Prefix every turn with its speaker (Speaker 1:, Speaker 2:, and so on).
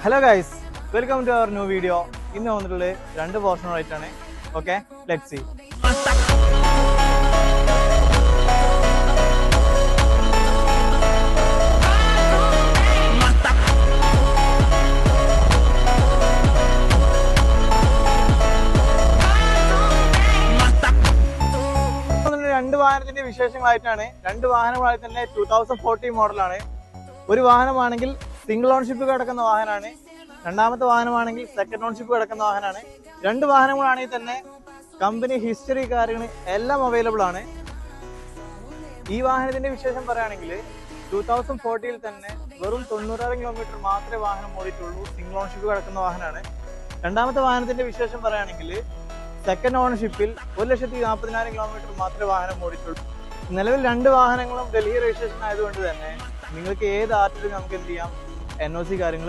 Speaker 1: Hello guys, welcome to our new video. ഇന്ന് വന്നിട്ടുള്ളത് രണ്ട് പോർഷനായിട്ടാണ്. Okay, let's see. രണ്ട് വാഹനത്തിന്റെ വിശേഷങ്ങളായിട്ടാണ്. രണ്ട് വാഹനങ്ങളായി തന്നെ 2014 മോഡലാണ്. ഒരു വാഹനമാണെങ്കിൽ സിംഗിൾ ഓൺഷിപ്പ് കിടക്കുന്ന വാഹനമാണ്, രണ്ടാമത്തെ വാഹനമാണെങ്കിൽ സെക്കൻഡ് ഓൺഷിപ്പ് കിടക്കുന്ന വാഹനമാണ്. രണ്ട് വാഹനങ്ങളാണെങ്കിൽ തന്നെ കമ്പനി ഹിസ്റ്ററി കാര്യങ്ങൾ എല്ലാം അവൈലബിൾ ആണ്. ഈ വാഹനത്തിന്റെ വിശേഷം പറയുകയാണെങ്കിൽ 2014 തന്നെ വെറും 96 കിലോമീറ്റർ മാത്രമേ വാഹനം ഓടിയിട്ടുള്ളൂ. സിംഗിൾ ഓൺഷിപ്പ് കിടക്കുന്ന വാഹനമാണ്. രണ്ടാമത്തെ വാഹനത്തിന്റെ വിശേഷം പറയുകയാണെങ്കിൽ സെക്കൻഡ് ഓണർഷിപ്പിൽ 1,40,000 കിലോമീറ്റർ മാത്രമേ വാഹനം ഓടിയിട്ടുള്ളൂ. നിലവിൽ രണ്ട് വാഹനങ്ങളും ഡൽഹി രജിസ്ട്രേഷൻ ആയതുകൊണ്ട് തന്നെ നിങ്ങൾക്ക് ഏത് ആർട്ടിലും നമുക്ക് എന്ത് ചെയ്യാം, NOC കാര്യങ്ങൾ